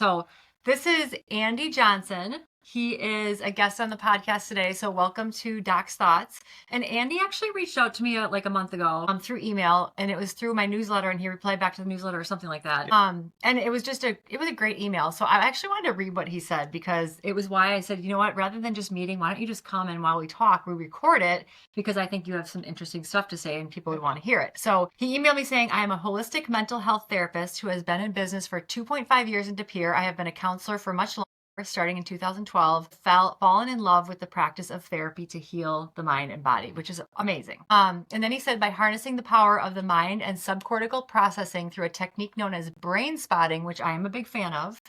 So this is Andy Johnson. He is a guest on the podcast today. So welcome to Doc's Thoughts. And Andy actually reached out to me like a month ago through email, and it was through my newsletter, and he replied back to the newsletter or something like that. And it was just a great email. So I actually wanted to read what he said, because it was why I said, you know what, rather than just meeting, why don't you just come and while we talk, we record it, because I think you have some interesting stuff to say and people would want to hear it. So he emailed me saying, I am a holistic mental health therapist who has been in business for 2.5 years in De Pere. I have been a counselor for much longer, starting in 2012, fallen in love with the practice of therapy to heal the mind and body, which is amazing. And then he said, by harnessing the power of the mind and subcortical processing through a technique known as brainspotting, which I am a big fan of,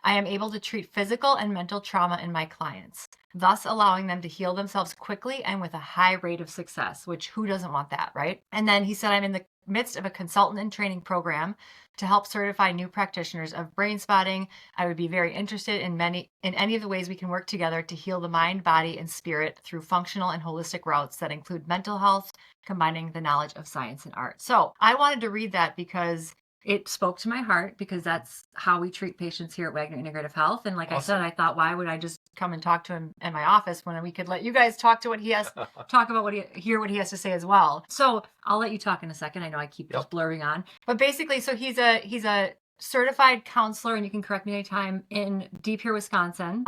I am able to treat physical and mental trauma in my clients, thus allowing them to heal themselves quickly and with a high rate of success, which who doesn't want that, right? And then he said, I'm in the midst of a consultant and training program to help certify new practitioners of brain spotting. I would be very interested in any of the ways we can work together to heal the mind, body, and spirit through functional and holistic routes that include mental health, combining the knowledge of science and art. So I wanted to read that because it spoke to my heart, because that's how we treat patients here at Wagner Integrative Health. And like Awesome. I said, I thought, why would I just come and talk to him in my office when we could let you guys talk to what he has, talk about hear what he has to say as well. So I'll let you talk in a second. I know I keep just blurring on, but basically, so he's a certified counselor, and you can correct me anytime, in De Pere, Wisconsin.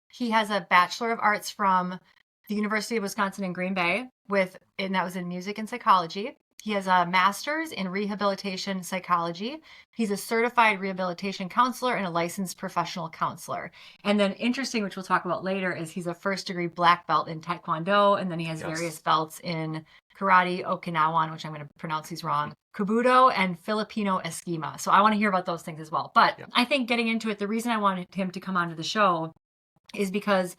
He has a Bachelor of Arts from the University of Wisconsin in Green Bay, and that was in music and psychology. He has a master's in rehabilitation psychology. He's a certified rehabilitation counselor and a licensed professional counselor. And then interesting, which we'll talk about later, is he's a first degree black belt in Tae Kwon Do, and then he has various belts in karate, Okinawan, which I'm going to pronounce these wrong, Kubudo, and Filipino Eskrima. So I want to hear about those things as well. But I think getting into it, the reason I wanted him to come onto the show is because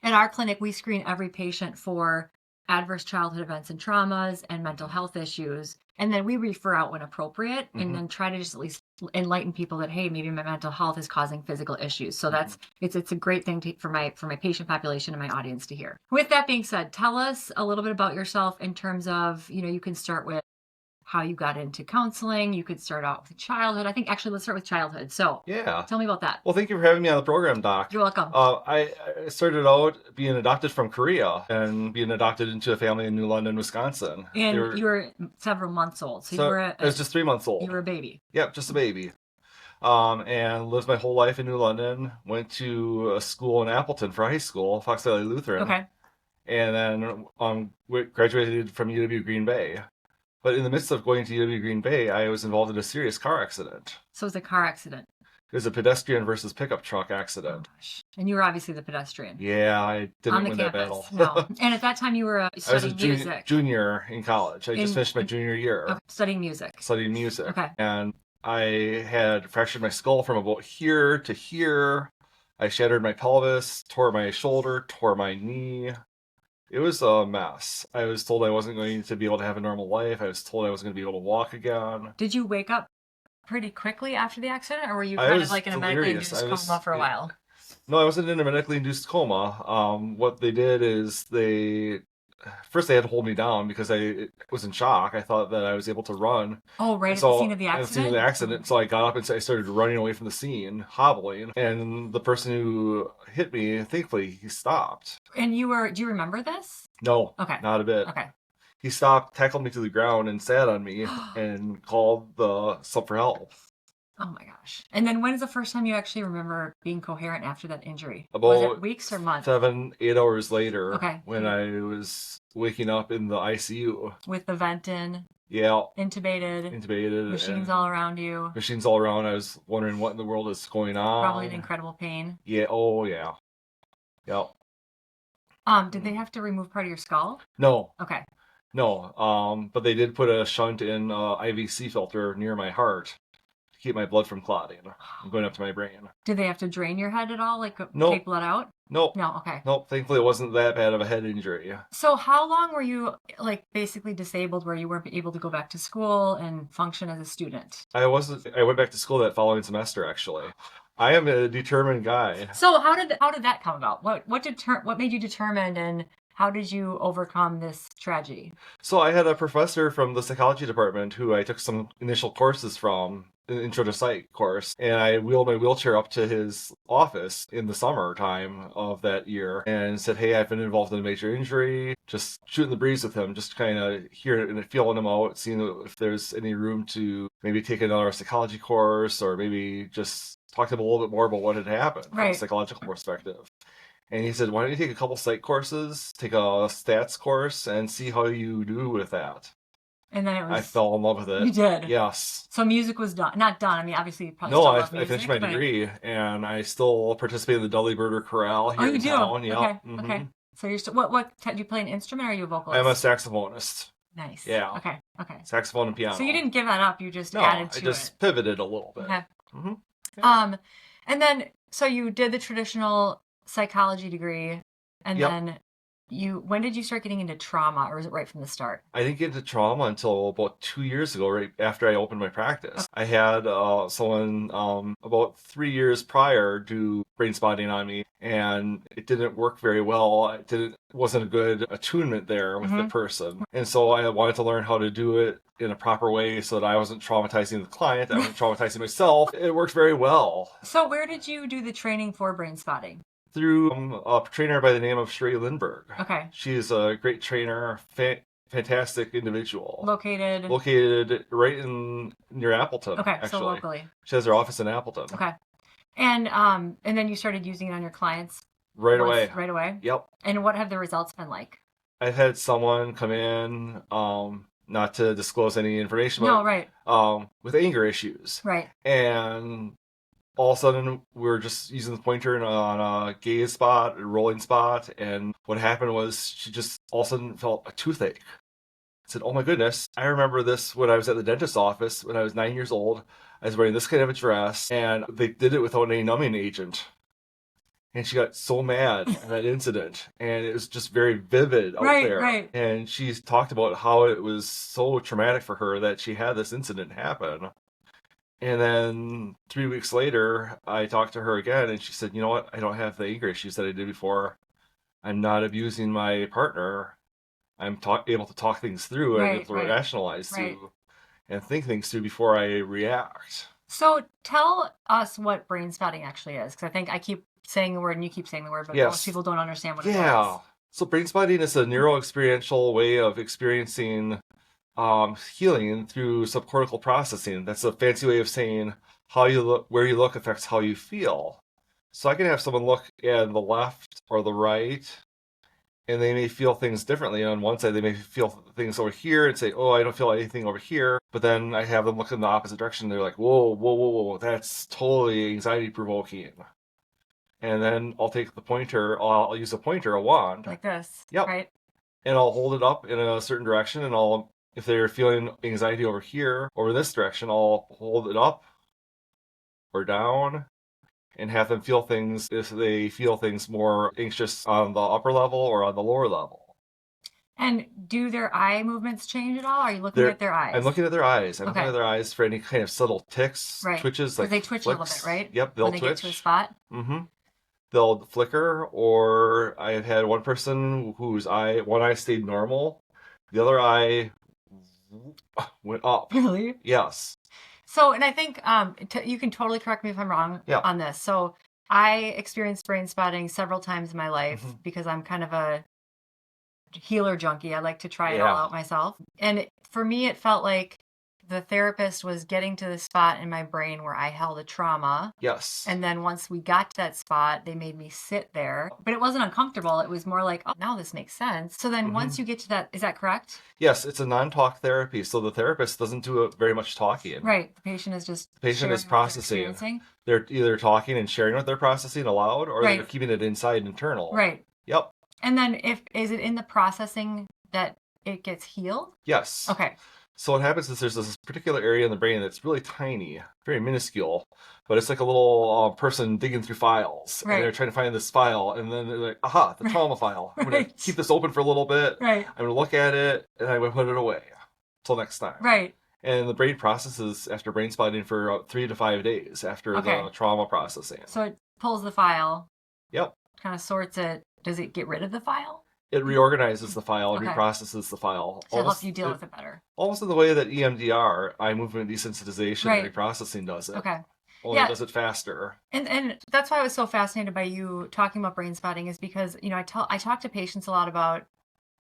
at our clinic, we screen every patient for adverse childhood events and traumas and mental health issues. And then we refer out when appropriate, and then try to just at least enlighten people that, hey, maybe my mental health is causing physical issues. So it's a great thing for my patient population and my audience to hear. With that being said, tell us a little bit about yourself in terms of, you can start with how you got into counseling. You could start out with childhood. I think actually let's start with childhood. So tell me about that. Well, thank you for having me on the program, Doc. You're welcome. I started out being adopted from Korea and being adopted into a family in New London, Wisconsin. And you were several months old. So you were I was just 3 months old. You were a baby. Yep, just a baby. And lived my whole life in New London. Went to a school in Appleton for high school, Fox Valley Lutheran. Okay. And then graduated from UW Green Bay. But in the midst of going to UW Green Bay, I was involved in a serious car accident. So it was a car accident. It was a pedestrian versus pickup truck accident. Oh, gosh. And you were obviously the pedestrian. Yeah, I didn't win that battle. No. And at that time you were studying music. I was a junior in college. I just finished my junior year. Okay. Studying music. Okay. And I had fractured my skull from about here to here. I shattered my pelvis, tore my shoulder, tore my knee. It was a mess. I was told I wasn't going to be able to have a normal life. I was told I wasn't going to be able to walk again. Did you wake up pretty quickly after the accident, or were you kind of like in a medically induced coma for a while? No, I wasn't in a medically induced coma. What they did is first they had to hold me down because I was in shock. I thought that I was able to run. Oh, right, at the scene of the accident? At the scene of the accident. So I got up and I started running away from the scene, hobbling. And the person who hit me, thankfully, he stopped. And do you remember this? No. Okay. Not a bit. Okay. He stopped, tackled me to the ground, and sat on me and called the sub for help. Oh my gosh. And then when is the first time you actually remember being coherent after that injury? Was it weeks or months? 7-8 hours later. Okay. When I was waking up in the ICU. With the vent in? Yeah. Intubated. Machines all around you. Machines all around. I was wondering what in the world is going on. Probably an incredible pain. Yeah. Oh, yeah. Yep. Did they have to remove part of your skull? No. Okay. No. But they did put a shunt in IVC filter near my heart to keep my blood from clotting and going up to my brain. Did they have to drain your head at all? Like Nope. take blood out? Nope. No, okay. Nope. Thankfully, it wasn't that bad of a head injury. So how long were you basically disabled where you weren't able to go back to school and function as a student? I went back to school that following semester, actually. I am a determined guy. So how did that come about? What made you determined, and how did you overcome this tragedy? So I had a professor from the psychology department who I took some initial courses from an intro to psych course, and I wheeled my wheelchair up to his office in the summertime of that year and said, "Hey, I've been involved in a major injury." Just shooting the breeze with him, just kind of hearing and feeling him out, seeing if there's any room to maybe take another psychology course or maybe just talk to him a little bit more about what had happened from a Right. psychological perspective. And he said, "Why don't you take a couple psych courses, take a stats course, and see how you do with that?" And then it I was, fell in love with you it. did. Yes. So music was done. Not done. I mean, obviously you probably No, still I love music. finished my but degree, and I still participate in the Dudley Birder Chorale Oh, here you in do? town. Yep. Okay. hmm Okay. So you're still, do you play an instrument or are you a I'm a vocalist? saxophonist. Nice. Yeah, Okay. Okay. saxophone and So you piano. didn't give that up. You just No, added I to it. just pivoted a little bit. Okay. hmm Yeah. And then, so you did the traditional psychology degree, and Yep. then when did you start getting into trauma, or was it right from the start? I didn't get into trauma until about 2 years ago, right after I opened my practice. I had someone about 3 years prior do brain spotting on me, and it didn't work very well. It wasn't a good attunement there with the person. And so I wanted to learn how to do it in a proper way so that I wasn't traumatizing the client, I wasn't traumatizing myself. It worked very well. So where did you do the training for brain spotting? Through a trainer by the name of Sheree Lindbergh. Okay. She's a great trainer, fantastic individual. Located right in near Appleton. Okay, actually. so locally. She has her office in Appleton. Okay. And then you started using it on your clients Right away. Right away? Yep. And what have the results been like? I've had someone come in, not to disclose any information, but No, right. With anger issues. Right. And all of a sudden, we were just using the pointer on a gaze spot, a rolling spot, and what happened was she just all of a sudden felt a toothache. I said, "Oh my goodness, I remember this when I was at the dentist's office when I was 9 years old. I was wearing this kind of a dress, and they did it without any numbing agent." And she got so mad at that incident, and it was just very vivid out there. Right. And she's talked about how it was so traumatic for her that she had this incident happen. And then 3 weeks later, I talked to her again, and she said, "You know what? I don't have the anger issues that I did before. I'm not abusing my partner. I'm able to talk things through and able to rationalize through and think things through before I react." So tell us what brain spotting actually is, because I think I keep saying the word and you keep saying the word, but most people don't understand what it is. Yeah. So brain spotting is a neuro-experiential way of experiencing healing through subcortical processing. That's a fancy way of saying how you look, where you look affects how you feel. So I can have someone look at the left or the right, and they may feel things differently. On one side, they may feel things over here and say, "Oh, I don't feel anything over here." But then I have them look in the opposite direction. They're like, "Whoa, whoa, whoa, whoa, that's totally anxiety provoking." And then I'll take the pointer, I'll use a pointer, a wand. Like this. Yep. Right. And I'll hold it up in a certain direction, and if they're feeling anxiety over here, over this direction, I'll hold it up or down and have them feel things if they feel things more anxious on the upper level or on the lower level. And do their eye movements change at all? Are you looking at their eyes? I'm looking at their eyes. I'm looking at their eyes for any kind of subtle ticks, twitches, like they twitch flicks. a little bit, right? Yep, they'll when they twitch. Get to a spot. Mm-hmm. They'll flicker, or I've had one person whose one eye stayed normal, the other eye went up. Really? Yes. So, and I think you can totally correct me if I'm wrong on this. So I experienced brain spotting several times in my life because I'm kind of a healer junkie. I like to try it all out myself. And for me, it felt like the therapist was getting to the spot in my brain where I held a trauma. Yes. And then once we got to that spot, they made me sit there. But it wasn't uncomfortable. It was more like, oh, now this makes sense. So then once you get to that, is that correct? Yes, it's a non-talk therapy. So the therapist doesn't do very much talking. Right. The patient is just processing. They're either talking and sharing what they're processing aloud, or they're keeping it inside internal. Right. Yep. And then is it in the processing that it gets healed? Yes. Okay. So what happens is there's this particular area in the brain that's really tiny, very minuscule, but it's like a little person digging through files. And they're trying to find this file, and then they're like, aha, the trauma file. I'm going to keep this open for a little bit. I'm going to look at it, and I'm going to put it away till next time. Right. And the brain processes after brain spotting for 3 to 5 days after the trauma processing. So it pulls the file. Yep. Kind of sorts it. Does it get rid of the file? It reorganizes the file and Okay. reprocesses the file. To help you deal with it better. Almost in the way that EMDR, eye movement desensitization Right. and reprocessing does it. Okay. Only Yeah. it does it faster. And that's why I was so fascinated by you talking about brain spotting, is because, I talk to patients a lot about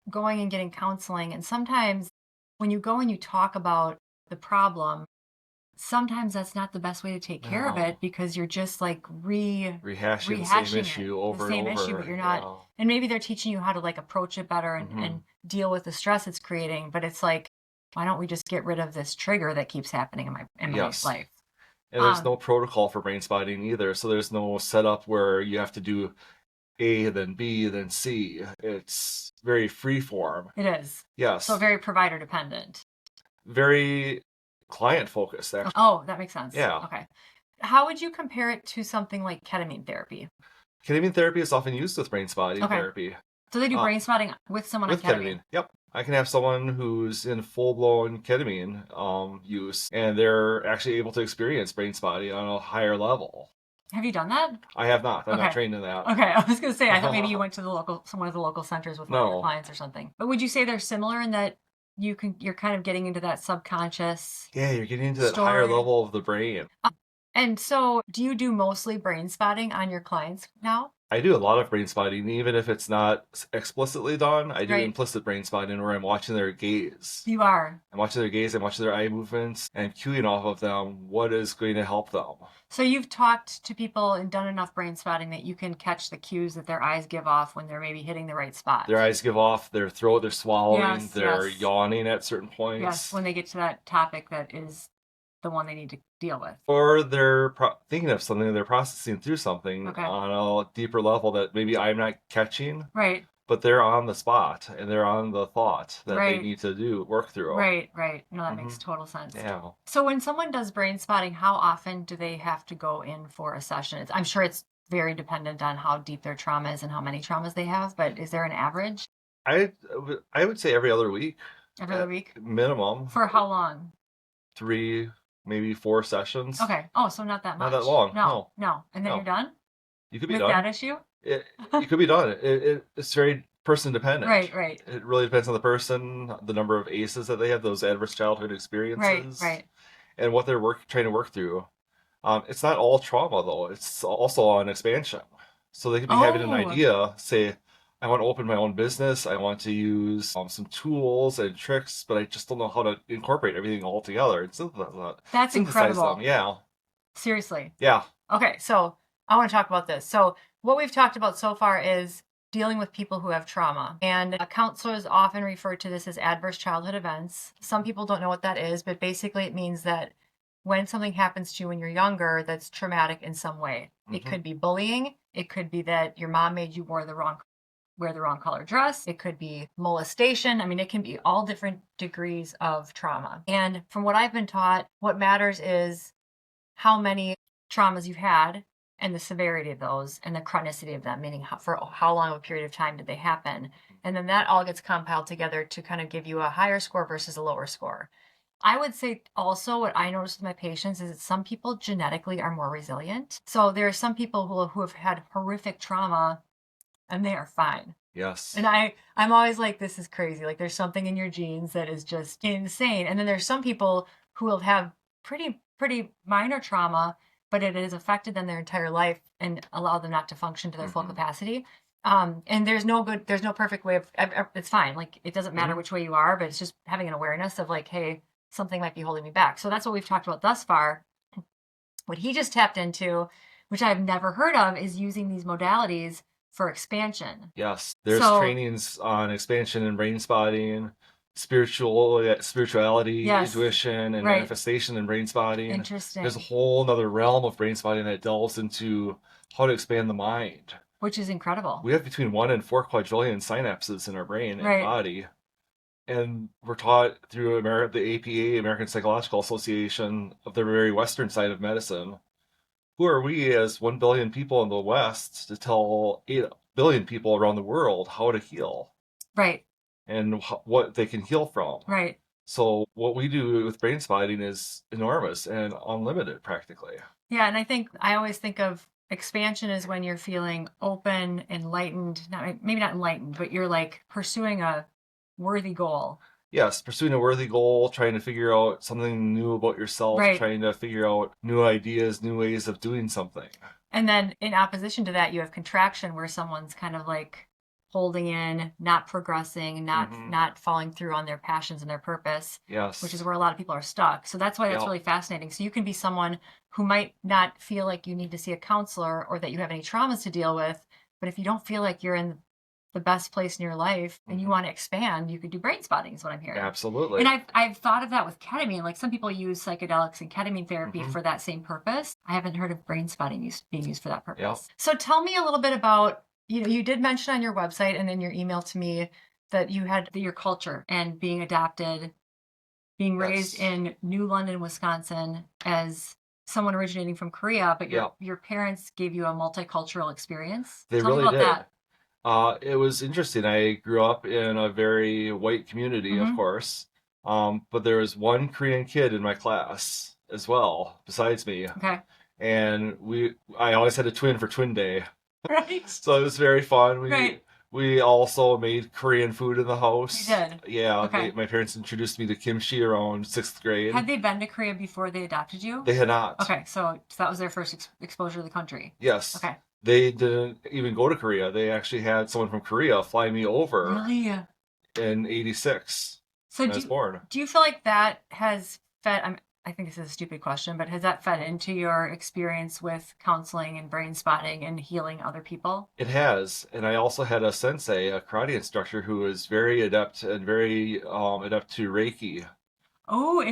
going and getting counseling. And sometimes when you go and you talk about the problem, sometimes that's not the best way to take care of No. it, because you're just like Rehashing the same issue over and over. but you're not. Yeah. And maybe they're teaching you how to like approach it better and deal with the stress it's creating. But it's like, why don't we just get rid of this trigger that keeps happening in my Yes. life? And there's no protocol for brain spotting either. So there's no setup where you have to do A, then B, then C. It's very free form. It is. Yes. So very provider dependent. Very client focused, actually. Oh, that makes sense. Yeah. Okay. How would you compare it to something like ketamine therapy? Ketamine therapy is often used with brain spotting therapy. So they do brain spotting with someone on ketamine? Yep. I can have someone who's in full-blown ketamine use, and they're actually able to experience brain spotting on a higher level. Have you done that? I have not. I'm not trained in that. Okay, I was going to say, I thought maybe you went to one of the local centers with one of your clients or something. But would you say they're similar in that you're kind of getting into that subconscious? Yeah, you're getting into that higher level of the brain. And so, do you do mostly brain spotting on your clients now? I do a lot of brain spotting, even if it's not explicitly done. I do implicit brain spotting where I'm watching their gaze. You are. I'm watching their gaze, I'm watching their eye movements, and cueing off of them what is going to help them. So you've talked to people and done enough brain spotting that you can catch the cues that their eyes give off when they're maybe hitting the right spot. Their eyes give off, their throat, they're swallowing, they're yawning at certain points. Yes, when they get to that topic that is the one they need to deal with. Or they're thinking of something, they're processing through something on a deeper level that maybe I'm not catching. Right. But they're on the spot and they're on the thought that they need to work through. Right. No, that makes total sense. Yeah. So when someone does brain spotting, how often do they have to go in for a session? I'm sure it's very dependent on how deep their trauma is and how many traumas they have, but is there an average? I would say every other week. Every other week? Minimum. For how long? 3, maybe 4 sessions. Okay. Oh, so not that much. Not that long. No. And then you're done? You could be with done. that issue? You could be done. It's very person dependent. Right. It really depends on the person, the number of ACEs that they have, those adverse childhood experiences. Right. And what they're trying to work through. It's not all trauma, though. It's also an expansion. So they could be having an idea, say, I want to open my own business. I want to use some tools and tricks, but I just don't know how to incorporate everything all together and synthesize that. That's incredible. Them. Yeah. Seriously. Yeah. Okay, so I want to talk about this. So what we've talked about so far is dealing with people who have trauma. And counselors often refer to this as adverse childhood events. Some people don't know what that is, but basically it means that when something happens to you when you're younger that's traumatic in some way. It could be bullying. It could be that your mom made you wear the wrong color dress. It could be molestation. I mean, it can be all different degrees of trauma. And from what I've been taught, what matters is how many traumas you've had and the severity of those and the chronicity of them, meaning for how long of a period of time did they happen. And then that all gets compiled together to kind of give you a higher score versus a lower score. I would say also what I noticed with my patients is that some people genetically are more resilient. So there are some people who have had horrific trauma and they are fine. Yes. And I'm always like, this is crazy. Like there's something in your genes that is just insane. And then there's some people who will have pretty minor trauma, but it has affected them their entire life and allowed them not to function to their full capacity. And there's no perfect way of, it's fine. Like it doesn't matter which way you are, but it's just having an awareness of like, hey, something might be holding me back. So that's what we've talked about thus far. What he just tapped into, which I've never heard of, is using these modalities for expansion. Yes. There's trainings on expansion and brain spotting, spirituality, intuition, and manifestation and brain spotting. Interesting. There's a whole other realm of brain spotting that delves into how to expand the mind. Which is incredible. We have between 1 and 4 quadrillion synapses in our brain and body. And we're taught through the APA, American Psychological Association, of the very Western side of medicine. Who are we as 1 billion people in the West to tell 8 billion people around the world how to heal? Right. And what they can heal from. Right. So what we do with brain spotting is enormous and unlimited practically. Yeah, and I always think of expansion is when you're feeling open, enlightened, maybe not enlightened, but you're like pursuing a worthy goal. Yes, pursuing a worthy goal, trying to figure out something new about yourself, Right. trying to figure out new ideas, new ways of doing something. And then in opposition to that, you have contraction where someone's kind of like holding in, not progressing, not following through on their passions and their purpose, Yes. which is where a lot of people are stuck. So that's why that's Yep. really fascinating. So you can be someone who might not feel like you need to see a counselor or that you have any traumas to deal with, but if you don't feel like you're in the best place in your life and you want to expand, you could do brain spotting is what I'm hearing. Absolutely. And I've thought of that with ketamine. Like some people use psychedelics and ketamine therapy for that same purpose. I haven't heard of brain spotting being used for that purpose. Yep. So tell me a little bit about, you did mention on your website and in your email to me that you had your culture and being adopted, being raised in New London, Wisconsin as someone originating from Korea, but your parents gave you a multicultural experience. They Tell me really about did. that. It was interesting. I grew up in a very white community, of course, but there was one Korean kid in my class as well, besides me. Okay. And I always had a twin for twin day. Right. So it was very fun. Right. We also made Korean food in the house. You did? Yeah. Okay. My parents introduced me to kimchi around 6th grade. Had they been to Korea before they adopted you? They had not. Okay, so that was their first exposure to the country. Yes. Okay. They didn't even go to Korea. They actually had someone from Korea fly me over Really? in '86 So when I was born. do you feel like that has fed, I think this is a stupid question, but has that fed into your experience with counseling and brain spotting and healing other people? It has. And I also had a sensei, a karate instructor, who was very adept and very adept to Reiki. Oh,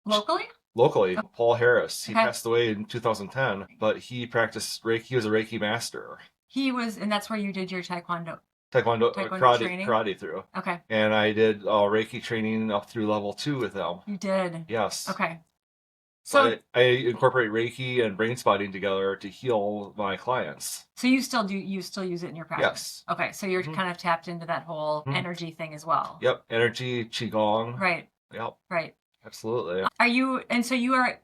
locally? Locally, Paul Harris. He Okay. passed away in 2010, but he practiced Reiki. He was a Reiki master. He was, and that's where you did your Taekwondo Karate, training? through. Okay. And I did Reiki training up through level 2 with them. You did? Yes. Okay. So I incorporate Reiki and brain spotting together to heal my clients. So you still use it in your practice? Yes. Okay, so you're kind of tapped into that whole energy thing as well. Yep, energy, qigong. Right. Yep. Right. Absolutely. So you are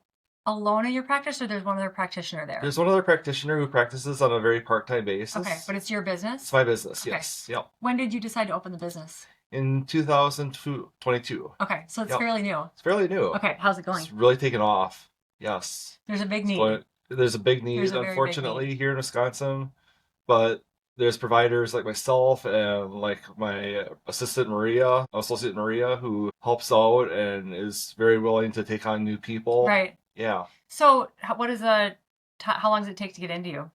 alone in your practice, or there's one other practitioner there? There's one other practitioner who practices on a very part-time basis. Okay, but it's your business? It's my business, Okay. yes. Yep. When did you decide to open the business? In 2022. Okay, so it's fairly new. It's fairly new. Okay, how's it going? It's really taken off. Yes. There's a big need. There's a big need, There's a very big unfortunately, need. here in Wisconsin. But there's providers like myself and like my associate Maria, who helps out and is very willing to take on new people. Right. Yeah. So how long does it take to get into you?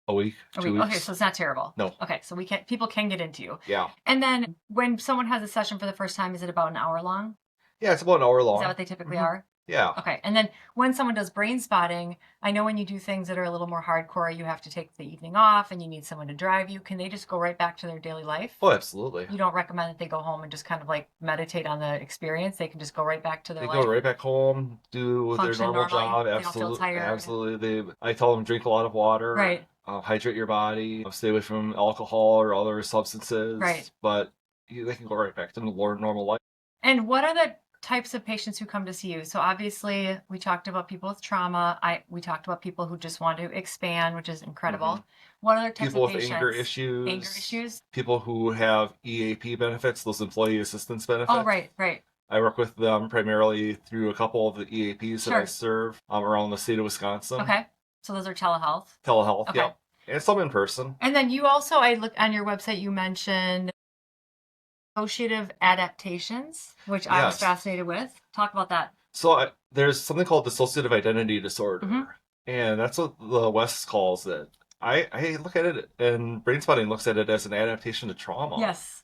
A week, 2 weeks. Okay, so it's not terrible. No. Okay, so people can get into you. Yeah. And then when someone has a session for the first time, is it about an hour long? Yeah, it's about an hour long. Is that what they typically are? Yeah. Okay. And then when someone does brain spotting, I know when you do things that are a little more hardcore, you have to take the evening off and you need someone to drive you. Can they just go right back to their daily life? Oh, absolutely. You don't recommend that they go home and just kind of like meditate on the experience. They can just go right back to their life. They go right back home, do their normal job. They don't feel tired. Absolutely. I tell them drink a lot of water. Right. Hydrate your body. Stay away from alcohol or other substances. Right. But they can go right back to normal life. And what are the types of patients who come to see you? So obviously we talked about people with trauma. We talked about people who just want to expand, which is incredible. What other types people of patients? People with anger issues. People who have EAP benefits, those employee assistance benefits. Oh, right. I work with them primarily through a couple of the EAPs that I serve around the state of Wisconsin. Okay. So those are telehealth. Telehealth, okay. Yeah. And some in person. And then you also, I looked on your website, you mentioned dissociative adaptations, which I was fascinated with. Talk about that. So there's something called dissociative identity disorder, and that's what the West calls it. I look at it, and brain spotting looks at it as an adaptation to trauma. Yes,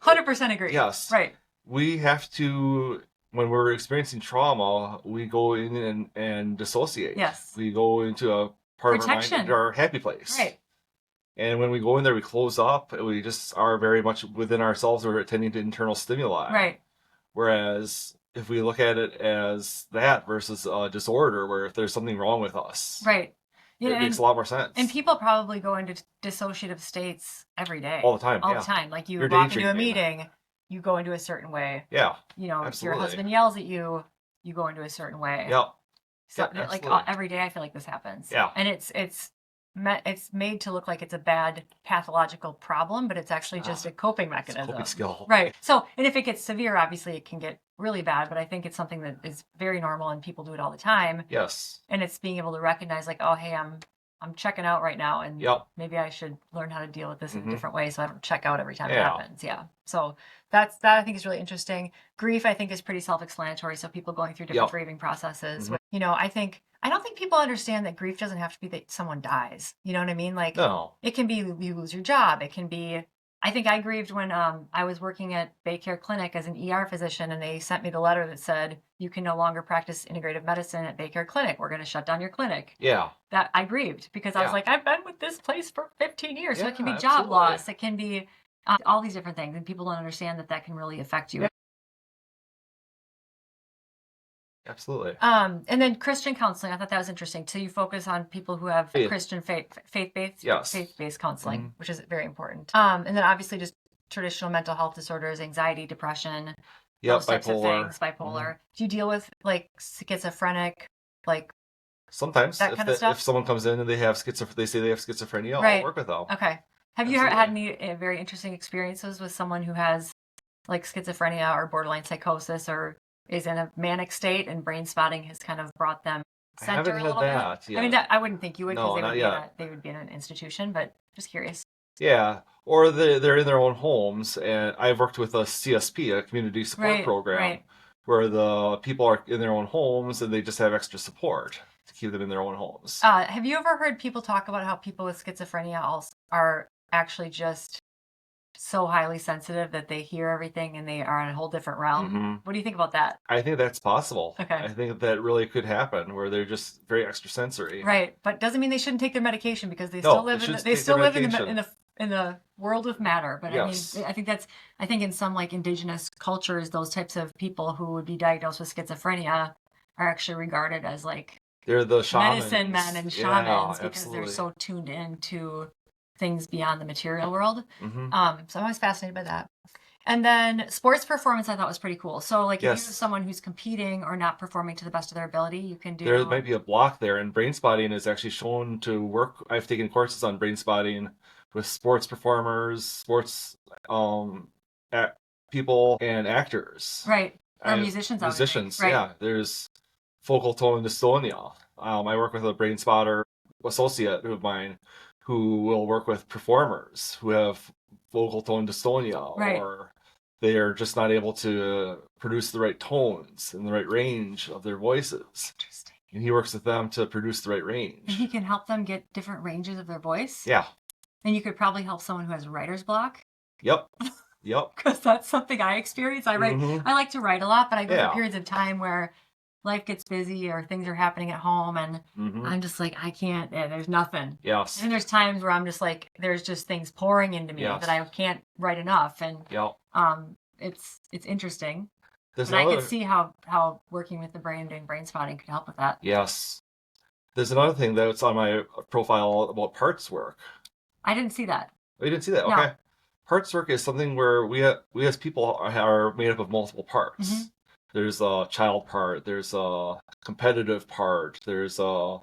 100% agree. Yes, right. We have to, when we're experiencing trauma, we go in and dissociate. Yes, we go into a part of our mind, our happy place. Right. And when we go in there, we close up. We just are very much within ourselves. We're attending to internal stimuli. Right. Whereas if we look at it as that versus a disorder, where if there's something wrong with us, right, it makes a lot more sense. And people probably go into dissociative states every day, all the time. All the time. Like you walk into a meeting, you go into a certain way. Yeah. You know, if your husband yells at you, you go into a certain way. Yeah. So like every day, I feel like this happens. Yeah. And it's it's made to look like it's a bad pathological problem, but it's actually just a coping It's a mechanism. coping skill. Right. So, and if it gets severe, obviously it can get really bad, but I think it's something that is very normal and people do it all the time. Yes. And it's being able to recognize like, oh, hey, I'm checking out right now, and Yep. maybe I should learn how to deal with this in a Mhm. different way so I don't check out every time it Yeah. happens. Yeah. So that I think is really interesting. Grief, I think, is pretty self-explanatory. So people going through different Yep. grieving processes. Mhm. You know, I don't think people understand that grief doesn't have to be that someone dies. You know what I mean? Like No. it can be you lose your job. It can be. I think I grieved when I was working at Baycare Clinic as an ER physician, and they sent me the letter that said, you can no longer practice integrative medicine at Baycare Clinic. We're going to shut down your clinic. Yeah. That I grieved because I was Yeah. like, I've been with this place for 15 years. So it can be Yeah, job absolutely. loss. It can be all these different things. And people don't understand that can really affect you. Yeah. Absolutely. And then Christian counseling, I thought that was interesting. So you focus on people who have Faith. Christian faith-based Yes. faith-based counseling, Mhm. which is very important. And then obviously just traditional mental health disorders, anxiety, depression, Yep. those types of Bipolar. things, bipolar. Mhm. Do you deal with like schizophrenic, like Sometimes that kind of stuff? if someone comes in and they say they have schizophrenia, Right. I'll work with them. Okay. Have you had any very interesting experiences with someone who has like schizophrenia or borderline psychosis or is in a manic state and brain spotting has kind of brought them I center haven't a had little that bit? yet. I mean, I wouldn't think you would because No, not yet. they would be in an institution, but just curious. Yeah, or they're in their own homes, and I've worked with a CSP, a community support program, Right. where the people are in their own homes and they just have extra support to keep them in their own homes. Have you ever heard people talk about how people with schizophrenia also are actually just so highly sensitive that they hear everything and they are in a whole different realm? Mhm. What do you think about that? I think that's possible. Okay. I think that really could happen where they're just very extrasensory. Right, but doesn't mean they shouldn't take their medication because they No, still they live in should the, they take their still live medication. in the world of matter. But Yes. I mean, I think in some like indigenous cultures, those types of people who would be diagnosed with schizophrenia are actually regarded as like They're the shamans. medicine men and Yeah, shamans because absolutely. they're so tuned into things beyond the material world. Mhm. So I'm always fascinated by that. And then sports performance I thought was pretty cool. So like if you have Yes. someone who's competing or not performing to the best of their ability, you can do There might be a block there, and brain spotting is actually shown to work. I've taken courses on brain spotting with sports performers, sports people, and actors. right. Or musicians, I would think. Musicians, Right. yeah. There's focal tone dystonia. I work with a brain spotter associate of mine who will work with performers who have vocal tone dystonia, Right. or they are just not able to produce the right tones and the right range of their voices. Interesting. And he works with them to produce the right range. And he can help them get different ranges of their voice. Yeah. And you could probably help someone who has writer's block. Yep. Yep. Because that's something I experience. I write. Mhm. I like to write a lot, but I go Yeah. through periods of time where life gets busy or things are happening at home, and Mhm. I'm just like, I can't. There's nothing. Yes. And there's times where I'm just like, there's just things pouring into me Yes. that I can't write enough, and Yep. it's interesting. There's But I another. could see how working with the brain, doing brain spotting, could help with that. Yes. There's another thing that's on my profile about parts work. I didn't see that. Oh, you didn't see that? No. Okay. Parts work is something where we as people are made up of multiple parts. Mhm. There's a child part, there's a competitive part, there's a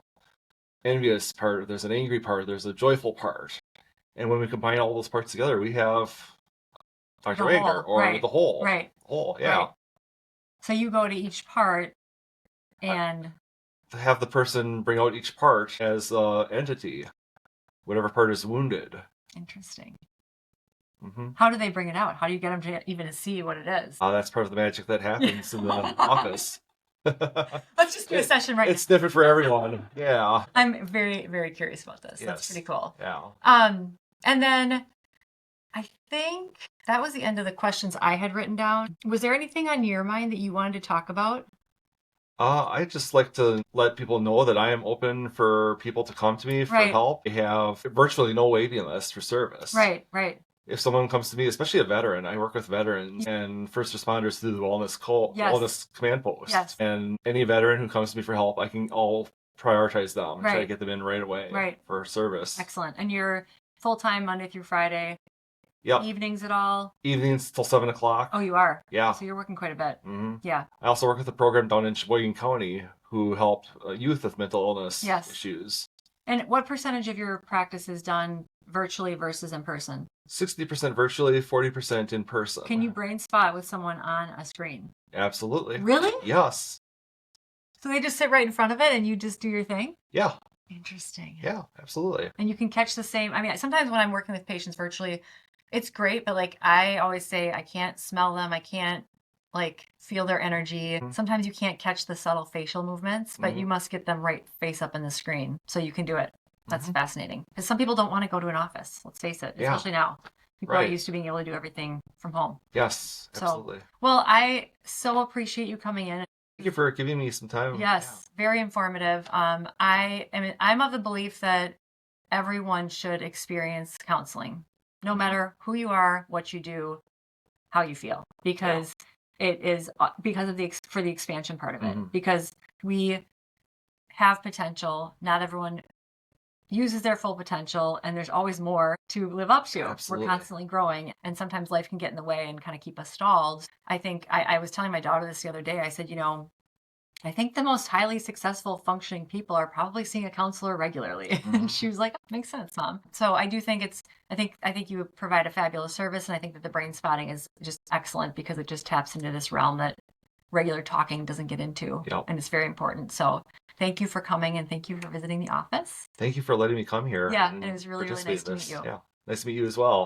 envious part, there's an angry part, there's a joyful part. And when we combine all those parts together, we have Dr. The Wagner, whole, or right, the whole. right. Whole, yeah. Right. So you go to each part and To have the person bring out each part as an entity, whatever part is wounded. interesting. Mm-hmm. How do they bring it out? How do you get them to even see what it is? That's part of the magic that happens in the office. Let's just do a session right It's different for everyone. Yeah. now. I'm very, very curious about this. That's Yes. pretty cool. Yeah. And then I think that was the end of the questions I had written down. Was there anything on your mind that you wanted to talk about? I just like to let people know that I am open for people to come to me for Right. help. I have virtually no waiting list for service. Right. If someone comes to me, especially a veteran, I work with veterans and first responders through the Yes. wellness command post. Yes. And any veteran who comes to me for help, I'll prioritize them, try to Right. get them in right away Right. for service. Excellent. And you're full-time Monday through Friday? Yep. Evenings at all? Evenings till 7 o'clock. Oh, you are? Yeah. So you're working quite a bit. Mm-hmm. Yeah. I also work with a program down in Sheboygan County who help youth with mental illness Yes. issues. And what percentage of your practice is done virtually versus in person? 60% virtually, 40% in person. Can you brain spot with someone on a screen? Absolutely. Really? Yes. So they just sit right in front of it and you just do your thing? Yeah. Interesting. Yeah, absolutely. And you can catch the same. I mean, sometimes when I'm working with patients virtually, it's great, but like I always say, I can't smell them. I can't like feel their energy. Mhm. Sometimes you can't catch the subtle facial movements, but you must get them right face up in the screen so you can do it. That's fascinating. Because some people don't want to go to an office, let's face it, Yeah. especially now. People are Right. used to being able to do everything from home. Yes, So, absolutely. well, I so appreciate you coming in. Thank you for giving me some time. Yes, very informative. I'm of the belief that everyone should experience counseling, no matter who you are, what you do, how you feel, because it is because of for the expansion part of it, because we have potential. Not everyone uses their full potential, and there's always more to live up to. Absolutely. We're constantly growing, and sometimes life can get in the way and kind of keep us stalled. I think I was telling my daughter this the other day. I said, I think the most highly successful functioning people are probably seeing a counselor regularly. And she was like, makes sense, Mom. So I do think I think you provide a fabulous service, and I think that the brain spotting is just excellent because it just taps into this realm that regular talking doesn't get into. Yep. And it's very important. So thank you for coming, and thank you for visiting the office. Thank you for letting me come here. Yeah, and it was really, really participate nice in to meet this. you. Yeah. Nice to meet you as well.